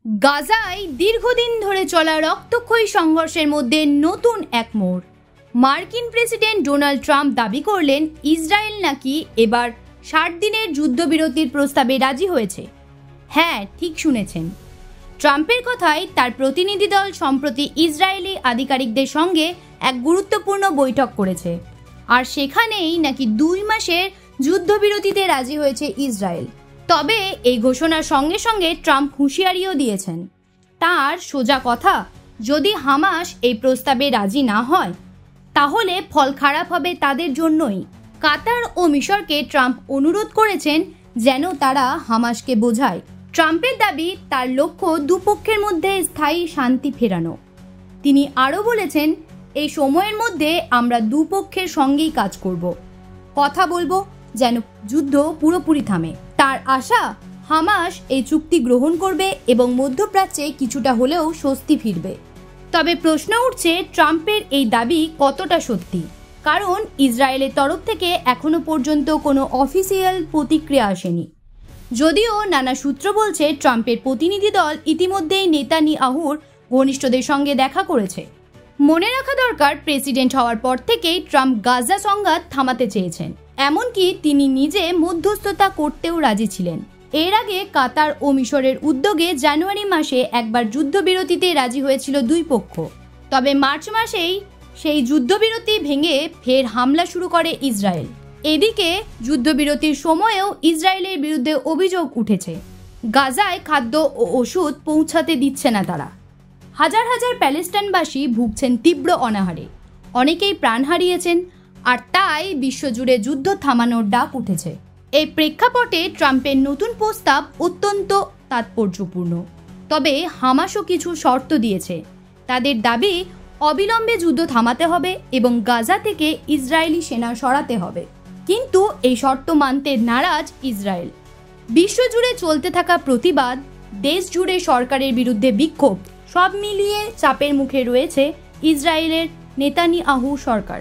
গাজায় দীর্ঘদিন ধরে চলা রক্তক্ষয়ী সংঘর্ষের মধ্যে নতুন এক মোড়। মার্কিন প্রেসিডেন্ট ডোনাল্ড ট্রাম্প দাবি করলেন ইসরায়েল নাকি এবার ৬০ দিনের যুদ্ধবিরতির প্রস্তাবে রাজি হয়েছে। হ্যাঁ, ঠিক শুনেছেন। ট্রাম্পের কথায় তার প্রতিনিধি দল সম্প্রতি ইসরায়েলি আধিকারিকদের সঙ্গে এক গুরুত্বপূর্ণ বৈঠক করেছে, আর সেখানেই নাকি ২ মাসের যুদ্ধবিরতিতে রাজি হয়েছে ইসরায়েল। তবে এই ঘোষণার সঙ্গে সঙ্গে ট্রাম্প হুঁশিয়ারিও দিয়েছেন। তার সোজা কথা, যদি হামাস এই প্রস্তাবে রাজি না হয় তাহলে ফল খারাপ হবে তাদের জন্যই। কাতার ও মিশরকে ট্রাম্প অনুরোধ করেছেন যেন তারা হামাসকে বোঝায়। ট্রাম্পের দাবি তার লক্ষ্য দুপক্ষের মধ্যে স্থায়ী শান্তি ফেরানো। তিনি আরও বলেছেন, এই সময়ের মধ্যে আমরা দুপক্ষের সঙ্গেই কাজ করব, কথা বলবো যেন যুদ্ধ পুরোপুরি থামে। তার আশা হামাস এই চুক্তি গ্রহণ করবে এবং মধ্যপ্রাচ্যে কিছুটা হলেও স্বস্তি ফিরবে। তবে প্রশ্ন উঠছে ট্রাম্পের এই দাবি কতটা সত্যি, কারণ ইসরায়েলের তরফ থেকে এখনো পর্যন্ত কোনো অফিসিয়াল প্রতিক্রিয়া আসেনি। যদিও নানা সূত্র বলছে ট্রাম্পের প্রতিনিধি দল ইতিমধ্যেই নেতানিয়াহুর ঘনিষ্ঠদের সঙ্গে দেখা করেছে। মনে রাখা দরকার, প্রেসিডেন্ট হওয়ার পর থেকেই ট্রাম্প গাজা সংঘাত থামাতে চেয়েছেন, এমনকি তিনি নিজে মধ্যস্থতা করতেও রাজি ছিলেন। এর আগে কাতার ও মিশরের উদ্যোগে জানুয়ারি মাসে একবার যুদ্ধবিরতিতে রাজি হয়েছিল দুই পক্ষ। তবে মার্চ মাসেই সেই যুদ্ধবিরতি ভেঙে ফের হামলা শুরু করে ইসরায়েল। এদিকে যুদ্ধবিরতির সময়েও ইসরায়েলের বিরুদ্ধে অভিযোগ উঠেছে, গাজায় খাদ্য ও ওষুধ পৌঁছাতে দিচ্ছে না তারা। হাজার হাজার প্যালেস্টাইনবাসী ভুগছেন তীব্র অনাহারে, অনেকেই প্রাণ হারিয়েছেন, আর তাই বিশ্বজুড়ে যুদ্ধ থামানোর ডাক উঠেছে। এই প্রেক্ষাপটে ট্রাম্পের নতুন প্রস্তাব অত্যন্ত তাৎপর্যপূর্ণ। তবে হামাসও কিছু শর্ত দিয়েছে। তাদের দাবি, অবিলম্বে যুদ্ধ থামাতে হবে এবং গাজা থেকে ইসরায়েলি সেনা সরাতে হবে। কিন্তু এই শর্ত মানতে নারাজ ইসরায়েল। বিশ্বজুড়ে চলতে থাকা প্রতিবাদ, দেশ জুড়ে সরকারের বিরুদ্ধে বিক্ষোভ, সব মিলিয়ে চাপের মুখে রয়েছে ইসরায়েলের নেতানিয়াহু সরকার।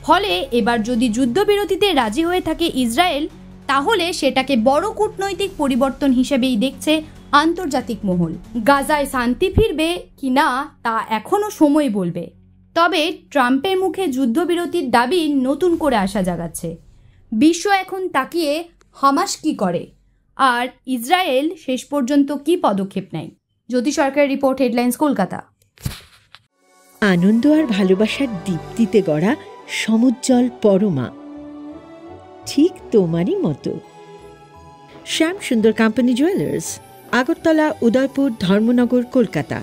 ফলে এবার যদি যুদ্ধবিরতিতে রাজি হয়ে থাকে ইসরায়েল, তাহলে সেটাকে বড় কূটনৈতিক পরিবর্তন হিসেবেই দেখছে আন্তর্জাতিক মহল। গাজায় শান্তি ফিরবে কি না তা এখনও সময় বলবে। তবে ট্রাম্পের মুখে যুদ্ধবিরতির দাবি নতুন করে আশা জাগাচ্ছে। বিশ্ব এখন তাকিয়ে হামাস কি করে, আর ইসরায়েল শেষ পর্যন্ত কি পদক্ষেপ নেয়। জ্যোতি সরকারের রিপোর্ট, হেডলাইন্স, কলকাতা। আনন্দ আর ভালোবাসার দীপ্তিতে গড়া সমুজ্জ্বল পরমা, ঠিক তোমারই মতো। শ্যাম সুন্দর কোম্পানি জুয়েলার্স, আগরতলা, উদয়পুর, ধর্মনগর, কলকাতা।